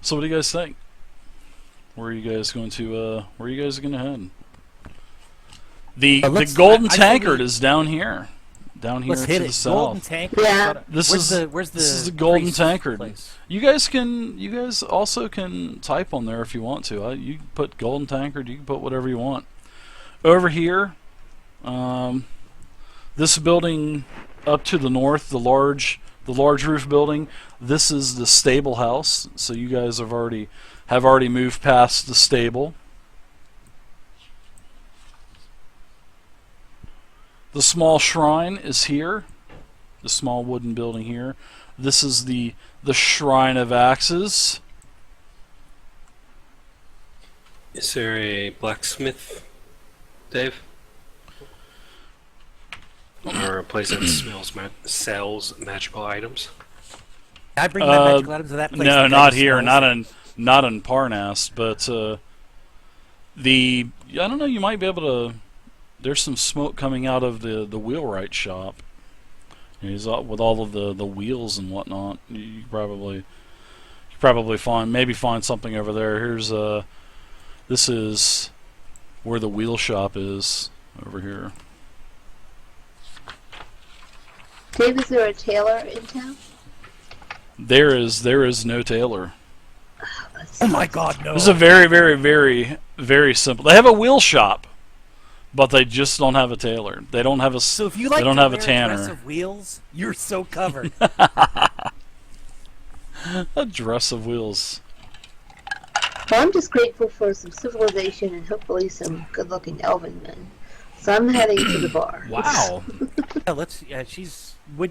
So what do you guys think? Where are you guys going to? Where are you guys going to head? The golden tankard is down here. Down here Let's to hit the it. south. Golden tankard. Yeah. This Where's is the the golden priest tankard. place? You guys also can type on there if you want to. You can put golden tankard. You can put whatever you want. Over here, this building up to the north, the large roof building. This is the stable house. So you guys have already moved past the stable. The small shrine is here. The small wooden building here. This is the Shrine of Axes. Is there a blacksmith, Dave? Or a place that sells magical items? I bring my magical items to that place. No, not here. Not in Parnast. But I don't know. You might be able to. There's some smoke coming out of the wheelwright shop. He's with all of the wheels and whatnot. You probably find something over there. Here's this is where the wheel shop is over here. Dave, is there a tailor in town? There is no tailor. Oh my God, no! This is a very, very, very, very simple. They have a wheel shop, but they just don't have a tailor. They don't have a. So if you like they don't to have wear a tanner. a dress of wheels, you're so covered. A dress of wheels. Well, I'm just grateful for some civilization and hopefully some good-looking elven men. So I'm heading to the bar. Wow.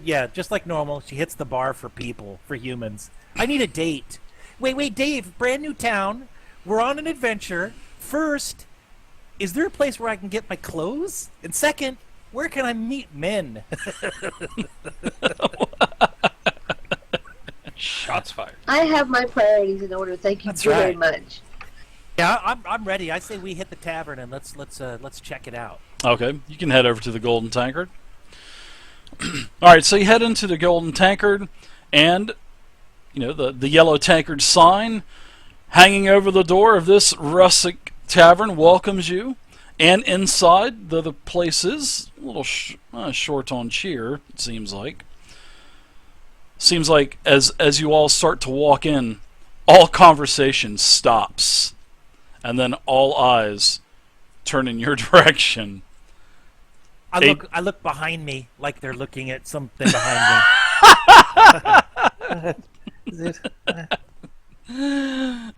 Yeah, just like normal. She hits the bar for people, for humans. I need a date. Wait, Dave, brand new town. We're on an adventure. First, is there a place where I can get my clothes? And second, where can I meet men? Shots fired. I have my priorities in order. Thank you That's very right. much. Yeah, I'm ready. I say we hit the tavern and let's check it out. Okay, you can head over to the Golden Tankard. All right, so you head into the Golden Tankard, and the yellow tankard sign hanging over the door of this rustic tavern welcomes you. And inside, the place is a little short on cheer. It seems like. Seems like as you all start to walk in, all conversation stops, and then all eyes turn in your direction. I look behind me like they're looking at something behind me.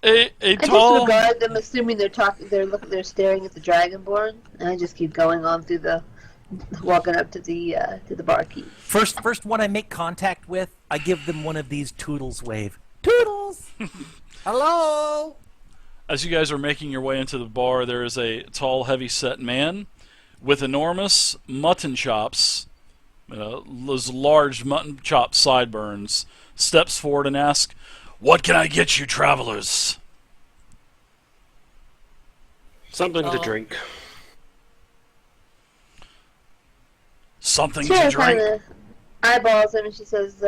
A I tall. just regard them, assuming they're staring at the Dragonborn, and I just keep going on through walking up to the barkeep. First one I make contact with, I give them one of these Toodles wave. Toodles! Hello! As you guys are making your way into the bar, there is a tall, heavy-set man with enormous mutton chops, those large mutton chop sideburns, steps forward and asks, "What can I get you, travelers?" Something to drink. Something Sarah to drink? kind of eyeballs him and she says,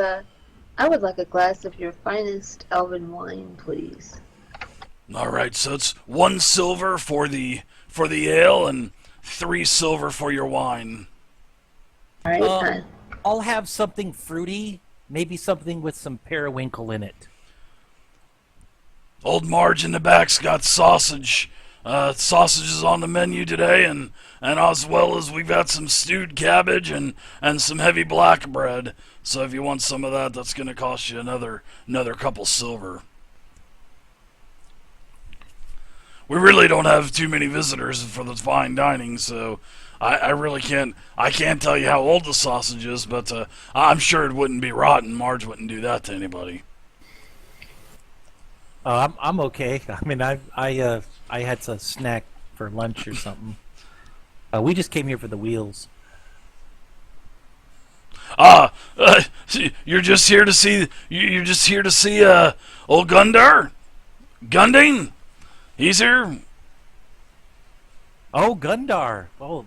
I would like a glass of your finest elven wine, please. All right, so it's 1 silver for the ale and 3 silver for your wine. All right. I'll have something fruity, maybe something with some periwinkle in it. Old Marge in the back's got sausage. Sausage is on the menu today, and as well as we've got some stewed cabbage and some heavy black bread. So if you want some of that, that's going to cost you another couple silver. We really don't have too many visitors for the fine dining, so I really can't tell you how old the sausage is, but I'm sure it wouldn't be rotten. Marge wouldn't do that to anybody. I'm okay. I mean, I had a snack for lunch or something. We just came here for the wheels. You're just here to see. You're just here to see old Gundar, Gunding. He's here. Oh, Gundar. Oh,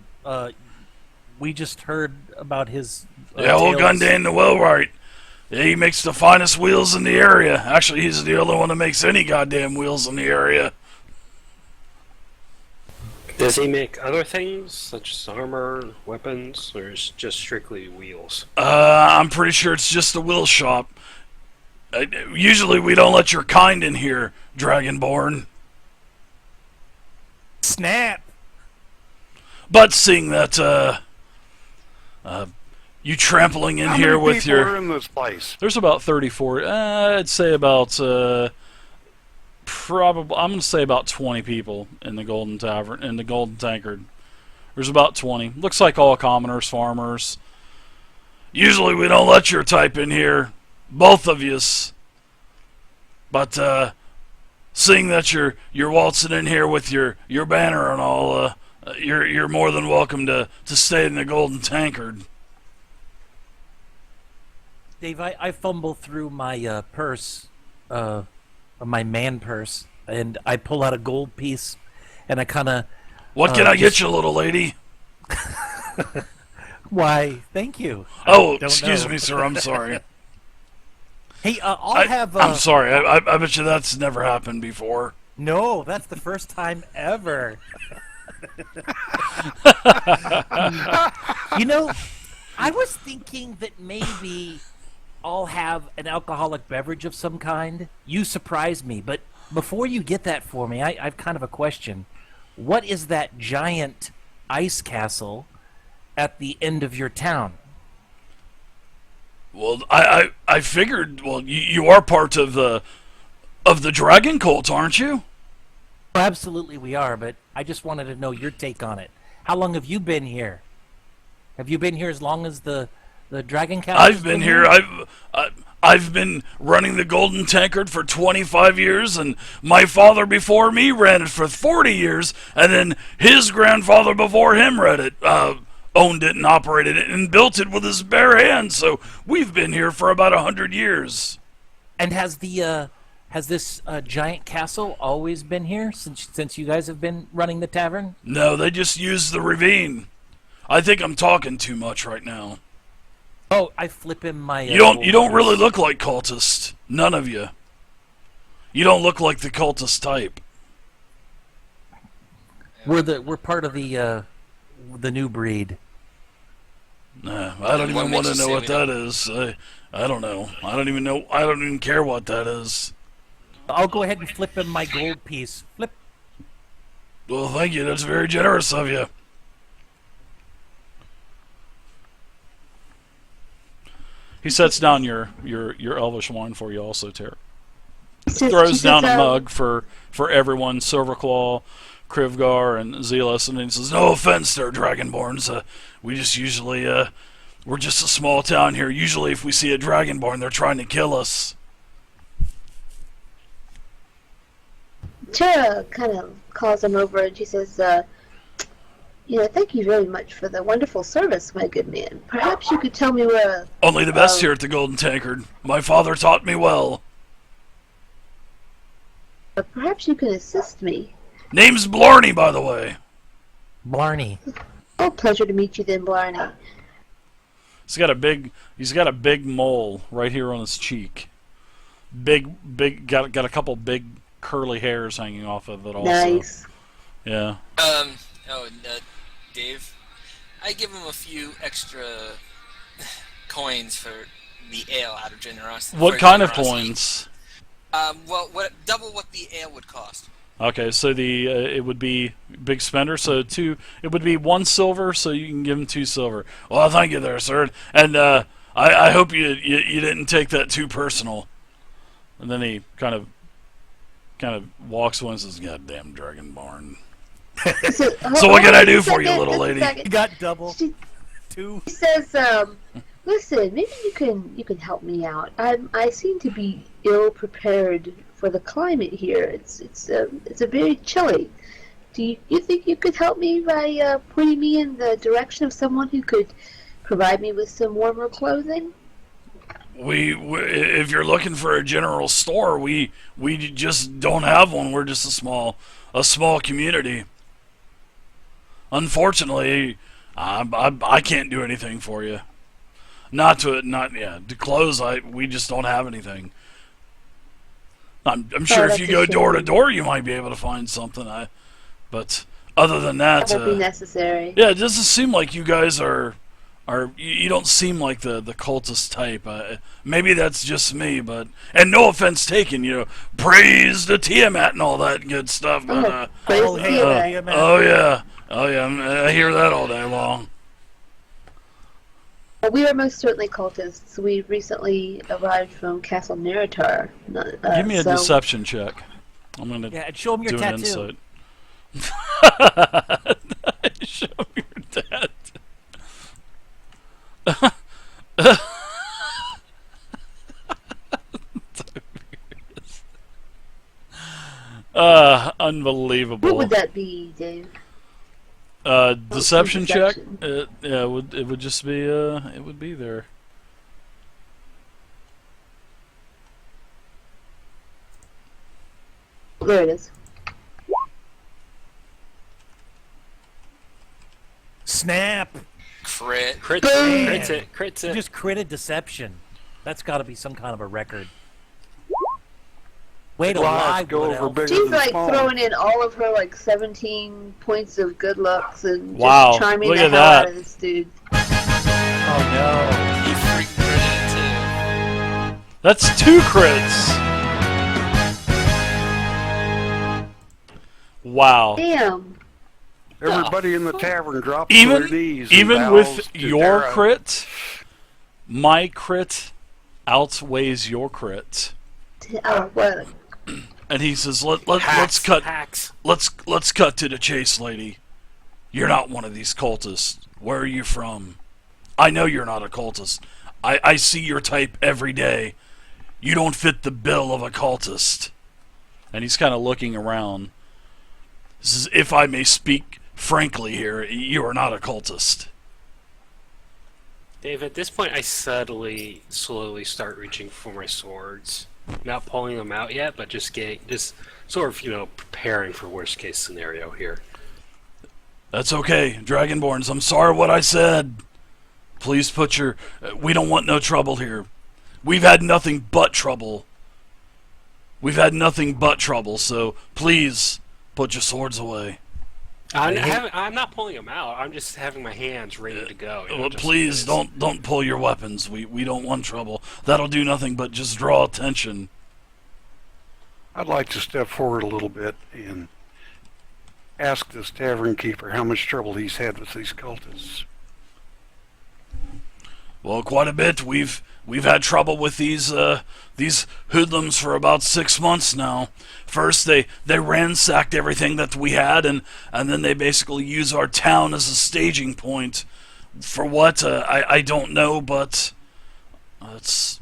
we just heard about his. Yeah, old tales. Gundane the Wellright. He makes the finest wheels in the area. Actually, he's the only one that makes any goddamn wheels in the area. Does he make other things, such as armor, weapons, or is it just strictly wheels? I'm pretty sure it's just a wheel shop. Usually we don't let your kind in here, Dragonborn. Snap! But seeing that, you trampling in here with people your... are in this place? There's about 34. I'd say about, probably, I'm going to say about 20 people in the Golden Tavern, in the Golden Tankard. There's about 20. Looks like all commoners, farmers. Usually we don't let your type in here. Both of yous. But, seeing that you're waltzing in here with your banner and all, you're more than welcome to stay in the Golden Tankard. Dave, I fumble through my purse, my man purse, and I pull out a gold piece, and I kind of... What can I get you, little lady? Why, thank you. Oh, Don't excuse know. me, sir. I'm sorry. Hey, I'll have... I'm sorry. I bet you that's never happened before. No, that's the first time ever. You know, I was thinking that maybe I'll have an alcoholic beverage of some kind. You surprised me, but before you get that for me, I've kind of a question. What is that giant ice castle at the end of your town? Well, I figured. Well, you are part of the dragon cult, aren't you? Absolutely we are, but I just wanted to know your take on it. How long have you been here? Have you been here as long as the dragon castle? I've been here. I've been running the Golden Tankard for 25 years, and my father before me ran it for 40 years, and then his grandfather before him owned it and operated it and built it with his bare hands. So we've been here for about 100 years. And has this giant castle always been here since you guys have been running the tavern? No, they just used the ravine. I think I'm talking too much right now. Oh, I flip him my... You don't really look like cultists. None of you. You don't look like the cultist type. We're part of the new breed. I don't even want to know what that is. I don't know. I don't even know. I don't even care what that is. I'll go ahead and flip him my gold piece. Flip. Well, thank you. That's very generous of you. He sets down your elvish wine for you also, Tara. Throws down a mug for everyone, Silverclaw, Krivgar, and Zealous, and he says, "No offense there, Dragonborns. We just usually, we're just a small town here. Usually if we see a Dragonborn, they're trying to kill us." Tara kind of calls him over and she says, thank you very much for the wonderful service, my good man. Perhaps you could tell me where... Only the best here at the Golden Tankard. My father taught me well. Perhaps you can assist me. Name's Blarney, by the way. Blarney. Oh, pleasure to meet you then, Blarney. He's got a big mole right here on his cheek. Got a couple big curly hairs hanging off of it also. Nice. Yeah. Dave, I give him a few extra coins for the ale out of generosity. What kind of coins? Double what the ale would cost. Okay, so it would be big spender. So it would be 1 silver. So you can give him 2 silver. Well, thank you there, sir. And I hope you didn't take that too personal. And then he kind of walks away and says, "Goddamn Dragonborn." So what can I do for you, little lady? You got double. 2. He says, listen, maybe you can help me out. I seem to be ill prepared for the climate here. It's a very chilly. Do you think you could help me by pointing me in the direction of someone who could provide me with some warmer clothing? We if you're looking for a general store, we just don't have one. We're just a small community. Unfortunately, I can't do anything for you. To close. We just don't have anything. I'm sure if that's you a go door to shame. door, you might be able to find something. But other than that, That won't be necessary. yeah, it doesn't seem like you guys are you don't seem like the cultist type. Maybe that's just me, but and no offense taken. Praise to Tiamat and all that good stuff. But Praise Oh, the hey, Tiamat. hey, man. oh yeah, I hear that all day long. We are most certainly cultists. We recently arrived from Castle Neritar. Give me a so deception check. I'm gonna Yeah, and show him your do an tattoo. insight. Show me your dad. Unbelievable. what would that be, Dave? Deception check. Deception. Yeah, it would just be it would be there. There it is. Snap. Crit. Crits, Boom. crits it, crits You it. just critted deception. That's got to be some kind of a record. Way to Lies lie, go Wood over Elf. bigger She's than like small. throwing in all of her 17 points of good looks and Wow, just charming look the at hell that. out of this dude. Oh You freaking critted it too. That's 2 crits. Wow. Damn. Everybody in the tavern drops to Even their knees. and even bows with to your Tara. crit, my crit outweighs your crit. Oh, what? And he says, let's cut Hacks. let's cut to the chase, lady. You're not one of these cultists. Where are you from? I know you're not a cultist. I see your type every day. You don't fit the bill of a cultist. And he's kind of looking around. This is, if I may speak frankly here, you are not a cultist. Dave, at this point, I slowly start reaching for my swords. Not pulling them out yet, but just sort of, preparing for worst case scenario here. That's okay, Dragonborns. I'm sorry what I said. Please put your... we don't want no trouble here. We've had nothing but trouble. So please put your swords away. I'm not pulling them out. I'm just having my hands ready to go. Well, just please in case. don't pull your weapons. We don't want trouble. That'll do nothing but just draw attention. I'd like to step forward a little bit and ask this tavern keeper how much trouble he's had with these cultists. Well, quite a bit. We've had trouble with these hoodlums for about 6 months now. First, they ransacked everything that we had, and then they basically use our town as a staging point. For what? I don't know, but it's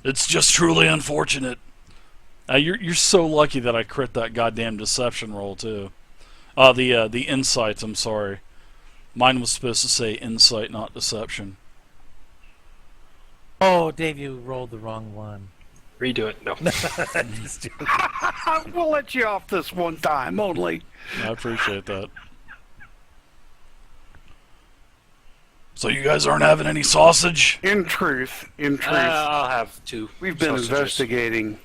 just truly unfortunate. You're so lucky that I crit that goddamn deception roll too. The insight. I'm sorry. Mine was supposed to say insight, not deception. Oh, Dave, you rolled the wrong one. Redo it. No. We'll let you off this one time only. I appreciate that. So you guys aren't having any sausage? In truth, I'll have 2. we've been sausages. investigating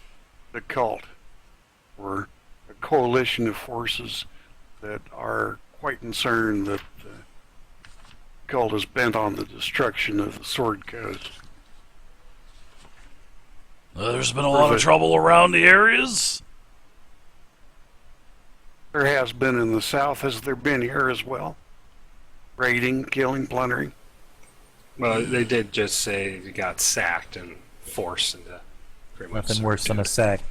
the cult. We're a coalition of forces that are quite concerned that the cult is bent on the destruction of the Sword Coast. There's been a lot of trouble around the areas. There has been in the south. Has there been here as well? Raiding, killing, plundering. Well, they did just say they got sacked and forced into pretty much Nothing worse than a servitude. sack.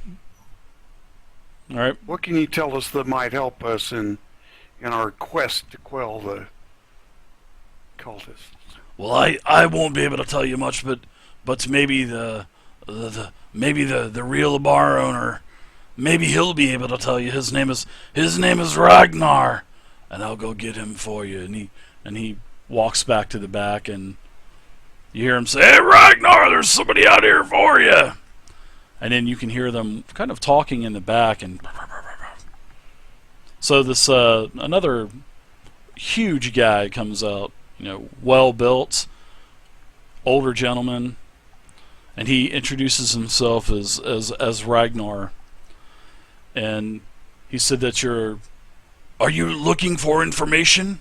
All right. What can you tell us that might help us in our quest to quell the cultists? Well, I won't be able to tell you much, but maybe the real bar owner, maybe he'll be able to tell you. His name is Ragnar, and I'll go get him for you. And he walks back to the back, and you hear him say, "Hey, Ragnar, there's somebody out here for you." And then you can hear them kind of talking in the back, and so this another huge guy comes out, well built, older gentleman, and he introduces himself as Ragnar. And he said that are you looking for information?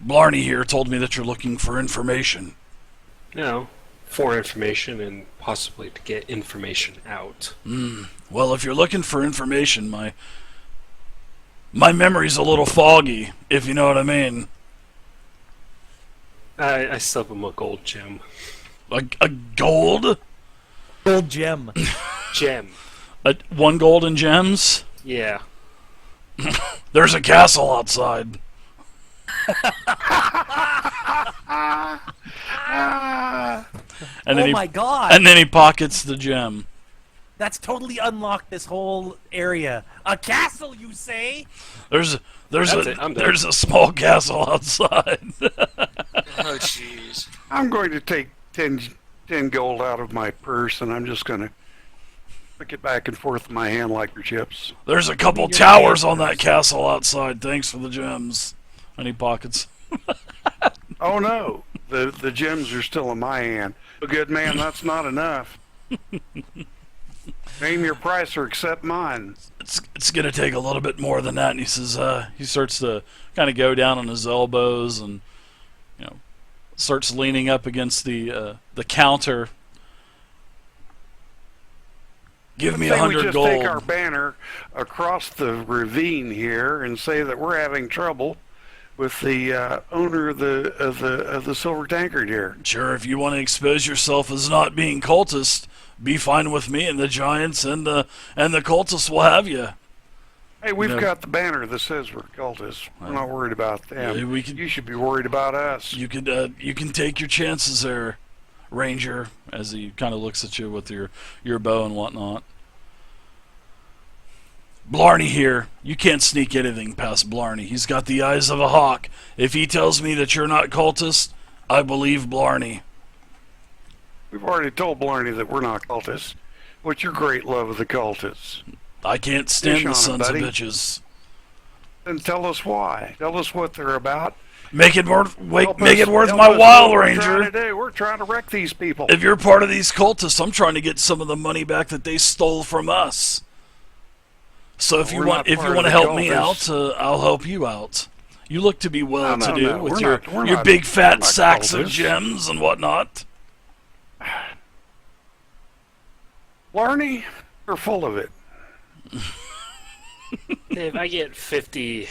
Blarney here told me that you're looking for information. No, for information and possibly to get information out. Well, if you're looking for information, my memory's a little foggy, if you know what I mean. I sub him a gold gem. A gold? Gold gem. Gem. 1 gold in gems? Yeah. There's a castle outside. And then Oh my god! And then he pockets the gem. That's totally unlocked this whole area. A castle, you say? There's That's it, I'm done. there's a small castle outside. Oh, jeez. I'm going to take 10 gold out of my purse, and I'm just going to flick it back and forth in my hand like your chips. There's a couple towers on that castle outside. Thanks for the gems. And he pockets. Oh no, the gems are still in my hand. But good man, that's not enough. Name your price or accept mine. It's gonna take a little bit more than that. And he says he starts to kind of go down on his elbows and starts leaning up against the counter. Give me Let's say 100 we just gold. take our banner across the ravine here and say that we're having trouble with the owner of the silver tankard here. Sure, if you want to expose yourself as not being cultist, be fine with me, and the giants and the cultists will have you. Hey, we've No. got the banner that says we're cultists. We're not worried about them. Yeah, we can- You should be worried about us. You can take your chances there, Ranger, as he kind of looks at you with your bow and whatnot. Blarney here. You can't sneak anything past Blarney. He's got the eyes of a hawk. If he tells me that you're not cultist, I believe Blarney. We've already told Blarney that we're not cultists. What's your great love of the cultists? I can't stand Fish the on 'em, sons of buddy. bitches. Then tell us why. Tell us what they're about. Make it worth Help make us- it worth help my us while, what we're Ranger. trying to do. We're trying to wreck these people. If you're part of these cultists, I'm trying to get some of the money back that they stole from us. So if We're you not want part of to the help me cultists. out, I'll help you out. You look to be well-to-do no. with We're your not- we're your not- big we're fat not sacks of cultists. gems and whatnot. Blarney, you're full of it. If I get 50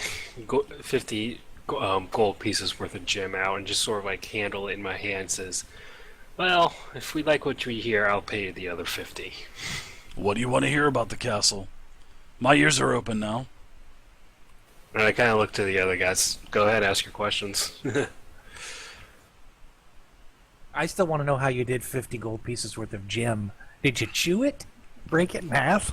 gold pieces worth of gem out and just sort of like handle it in my hand, says, well, if we like what we hear, I'll pay you the other 50. What do you want to hear about the castle? My ears are open now. And I kind of look to the other guys. Go ahead, ask your questions. I still want to know how you did 50 gold pieces worth of gem. Did you chew it? Break it in half?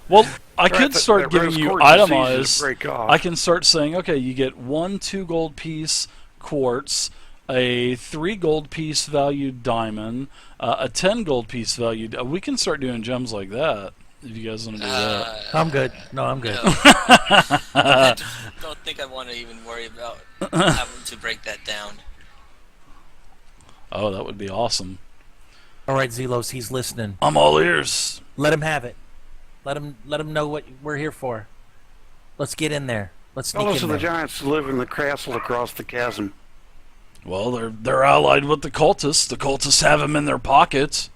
Well, I Right, could that- start that giving rose you quartz is easy to itemized. break off. I can start saying, okay, you get 1 2 gold piece quartz, a 3 gold piece valued diamond, a 10 gold piece valued. We can start doing gems like that if you guys want to do that. I'm good. No, I'm good. No. I don't think I want to even worry about having to break that down. Oh, that would be awesome. All right, Zelos, he's listening. I'm all ears. Let him have it. Let him know what we're here for. Let's get in there. Let's sneak Tell us in of the there. giants that live in the castle across the chasm. Well, they're allied with the cultists. The cultists have them in their pockets.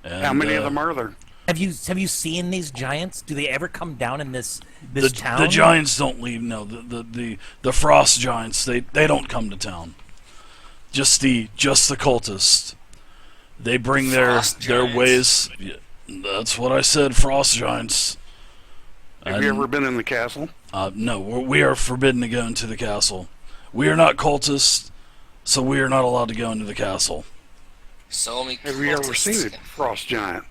And, How many of them are there? Have you seen these giants? Do they ever come down in this the, town? the giants don't leave. No, the frost giants. They don't come to town. Just the cultists. They bring their Frost giants. ways. Yeah, that's what I said. Frost giants. Have you ever been in the castle? No, we are forbidden to go into the castle. We are not cultists, so we are not allowed to go into the castle. So only Have you ever cultists seen a can- frost giant?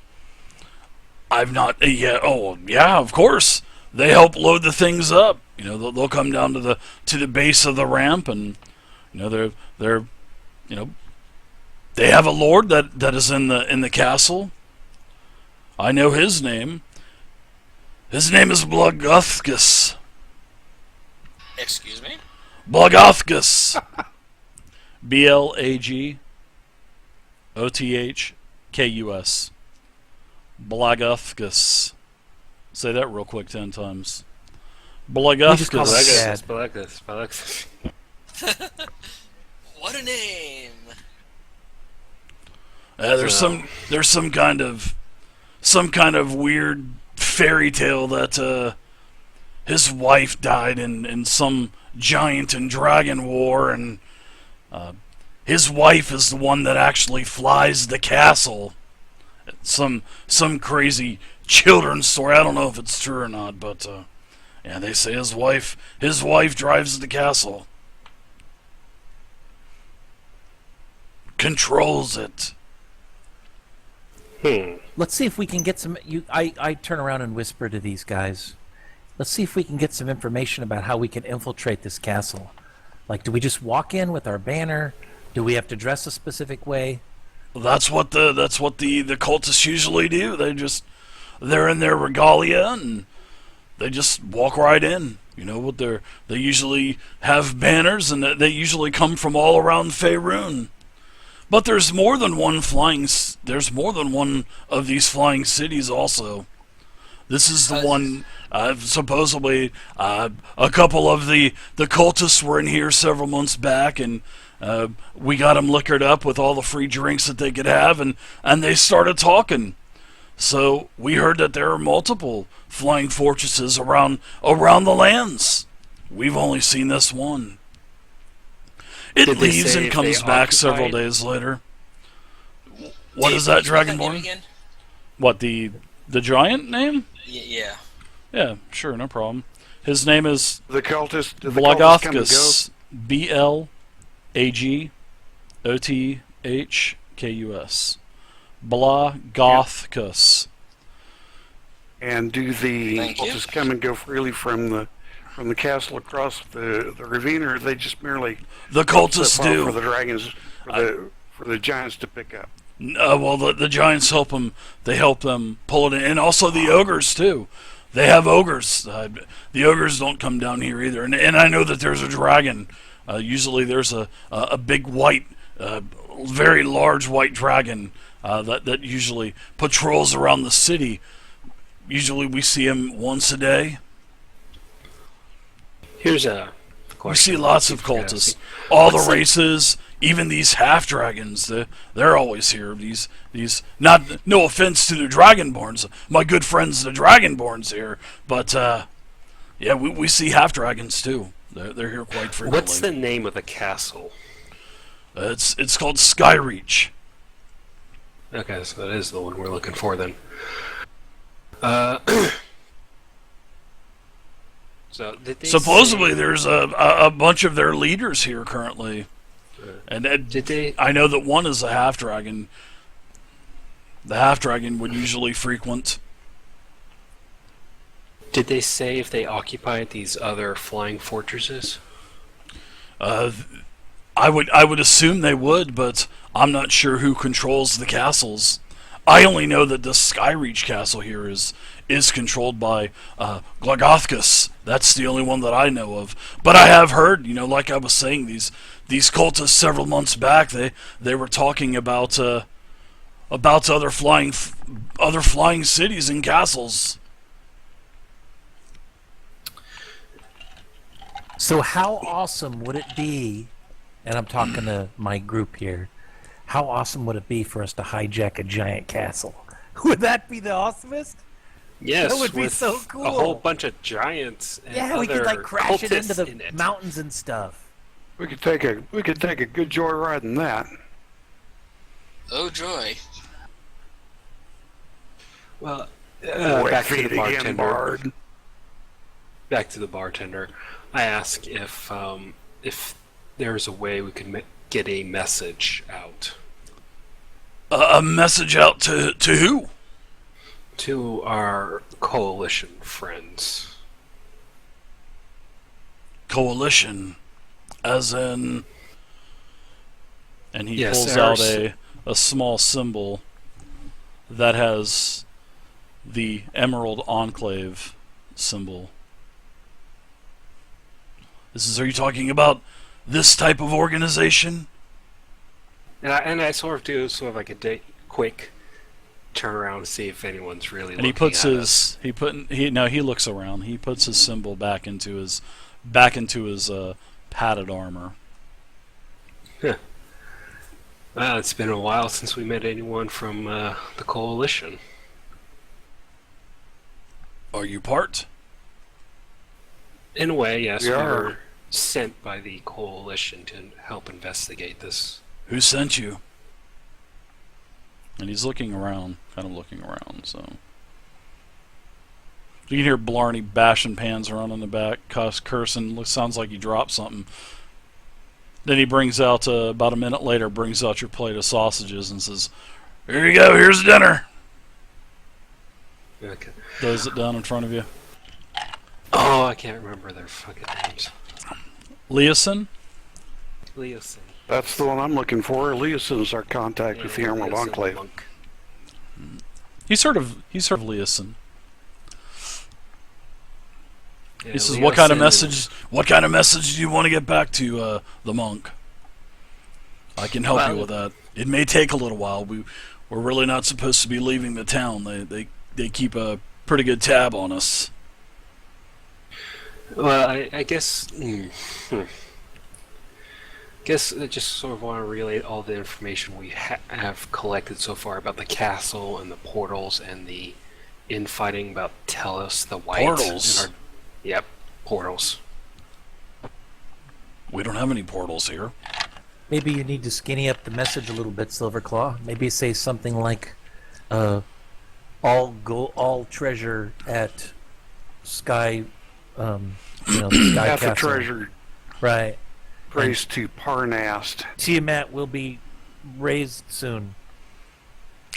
I've not yet. Oh, yeah, of course. They help load the things up. They'll come down to the base of the ramp, and they're they have a lord that is in the castle. I know his name. His name is Bloodguthgus. Excuse me? Blagofkus. Blagothkus. Blagofkus. Say that real quick 10 times. just call him Blagofkus. Dad. Spalagus. What a name! There's some kind of weird fairy tale that his wife died in some giant and dragon war, and his wife is the one that actually flies the castle. Some crazy children's story. I don't know if it's true or not, but yeah, they say his wife drives the castle, controls it. Let's see if we can get some. I turn around and whisper to these guys. Let's see if we can get some information about how we can infiltrate this castle. Like, do we just walk in with our banner? Do we have to dress a specific way? That's what the cultists usually do. They're in their regalia and they just walk right in. You know what they usually have banners, and they usually come from all around Faerun. But there's more than one of these flying cities also. This is the one, supposedly, a couple of the cultists were in here several months back, and we got them liquored up with all the free drinks that they could have, and they started talking. So we heard that there are multiple flying fortresses around the lands. We've only seen this one. It Did they leaves say and if comes they back several occupied- days later. What Dave, is that, can you spell name Dragonborn? again? What, the giant name? Yeah. Yeah, sure, no problem. His name is The cultists, did the cultists come and go? Blagofkus. Blagofthkus. Blagofthkus. And do the Thank you. cultists come and go freely from the castle across the ravine, or are they just merely The cultists set off do. for the dragons, for the giants to pick up? Well, the giants help them. They help them pull it in, and also the ogres too. They have ogres. The ogres don't come down here either. And I know that there's a dragon. Usually there's a big white, very large white dragon that usually patrols around the city. Usually we see him once a day. Here's a We question. see lots of Yeah, cultists. see. All the What's the- races, even these half dragons, they're always here. These no offense to the Dragonborns, my good friends the Dragonborns here, but yeah, we see half dragons too. They're here quite frequently. What's the name of the castle? It's called Skyreach. Okay, so that is the one we're looking for then. So did they Supposedly say- there's a bunch of their leaders here currently, and did they I know that one is a half dragon. The half dragon would usually frequent. did they say if they occupied these other flying fortresses? I would assume they would, but I'm not sure who controls the castles. I only know that the Skyreach Castle here is controlled by Glaggothkus. That's the only one that I know of. But I have heard, like I was saying, these cultists several months back, they were talking about other flying cities and castles. So how awesome would it be, and I'm talking to my group here, how awesome would it be for us to hijack a giant castle? Would that be the awesomest? Yes, That would be with so cool. A whole bunch of giants. And Yeah, we could other crash it into cultists the in it. mountains and stuff. We could take a good joyride in that. Oh joy. Well, Wet back to feet the again, bartender. Bard. Back to the bartender. I asked if there's a way we could get a message out A message out to who? to our coalition friends. Coalition, as in, and he Yes, pulls ours- out a small symbol that has the Emerald Enclave symbol. Are you talking about this type of organization? And I sort of do sort of like a quick turn around to see if anyone's really. And he looking puts at his us. he looks around. He puts his symbol back into his padded armor. Well, it's been a while since we met anyone from the coalition. Are you part? In a way, yes, We we are. were sent by the coalition to help investigate this. Who sent you? And he's looking around, kind of looking around, so. You can hear Blarney bashing pans around in the back, cursing, sounds like he dropped something. Then he brings out, about a minute later, brings out your plate of sausages and says, "Here you go, here's dinner." Okay. Throws it down in front of you. Oh, I can't remember their fucking names. Leeson? Leosin. That's the one I'm looking for. Eliason's our contact with the Emerald Leosin Enclave. monk. He's sort of Leeson. Yeah, He says, "What kind of Leosin message do you want to get back to the monk? I can help you Well- with that. It may take a little while. We're really not supposed to be leaving the town. They keep a pretty good tab on us." Well, I guess. Guess I just sort of want to relay all the information we have collected so far about the castle and the portals and the infighting about Tellus the White. Portals? Yep, portals. We don't have any portals here. Maybe you need to skinny up the message a little bit, Silverclaw. Maybe say something like, all treasure at Sky, the Sky Half a Castle." treasure Right. praise to Parnast. Tiamat will be raised soon.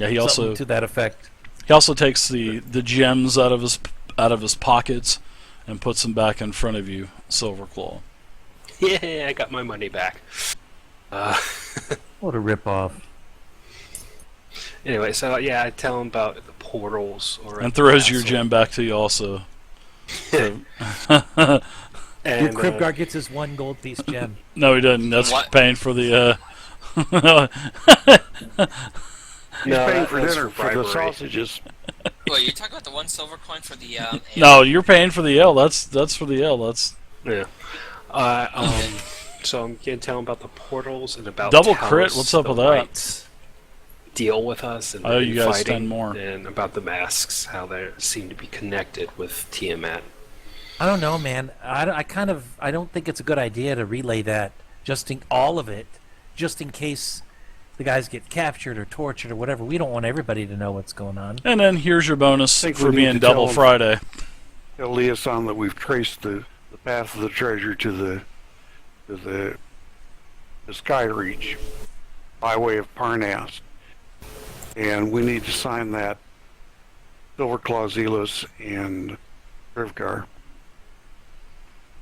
Yeah, he Something to that effect. takes the gems out of his pockets and puts them back in front of you, Silverclaw. Yeah, I got my money back. What a ripoff. Anyway, so yeah, I tell him about the portals And throws your gem back to you also. So- Your And Kribgar gets his 1 gold piece gem. No, he doesn't. That's What? paying for the. He's No, paying that for was dinner for the bribery. sausages. Wait, you talking about the 1 silver coin for the ale? No, you're paying for the ale. That's for the ale. That's yeah. So I'm gonna tell him about the portals and about Double Talos crit, what's up the with that? Whites deal with us and I owe you guys fighting, 10 more. and about the masks, how they seem to be connected with Tiamat. I don't know, man. I don't think it's a good idea to relay that, all of it, just in case the guys get captured or tortured or whatever. We don't want everybody to know what's going on. And then here's your bonus Think for we need being to Double tell- Friday. Tell Liaison that we've traced the path of the treasure to the Skyreach by way of Parnast. And we need to sign that Silverclaw, Zealous, and Rivgar.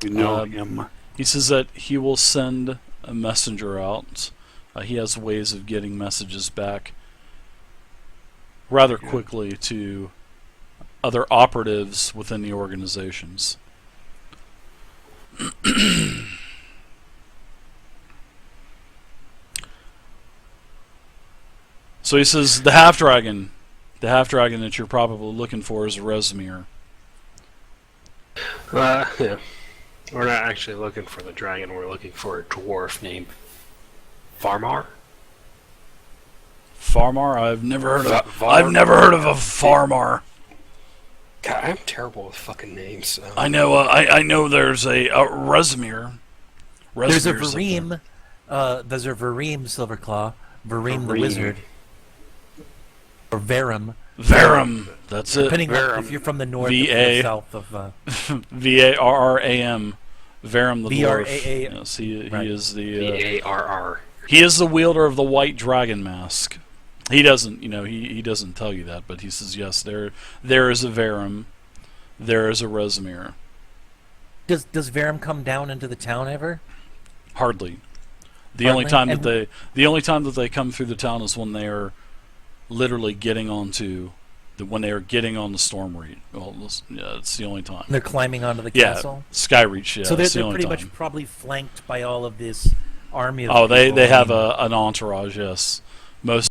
We know him. He says that he will send a messenger out. He has ways of getting messages back rather quickly to other operatives within the organizations. So he says the half dragon that you're probably looking for is Resmir. Yeah. We're not actually looking for the dragon. We're looking for a dwarf named Farmar. Farmar? I've never heard of. Va- I've never heard of a Farmar. God, I'm terrible with fucking names. I know. I know. There's a Resmir. There's a Resmir's up there. Vareem. There's a Vareem Silverclaw. Vareem the Vareem. wizard. Or Varum. Varum. That's it. Depending on Varum. if you're from the north or V.A.. the south of. Varram. Varum the dwarf. V-R-A-A. Yes, he Right. is the. VARR. He is the wielder of the white dragon mask. He doesn't, he doesn't tell you that, but he says yes. There is a Varum. There is a Resmir. Does Varum come down into the town ever? Hardly. The Hardly? only time And- that they come through the town is when they are literally getting onto when they are getting on the Stormreach. Well, yeah, it's the only time. They're climbing onto the Yeah, castle. Skyreach. Yeah, So they're it's the only pretty time. much probably flanked by all of this army of Oh, they people. have an entourage. Yes, most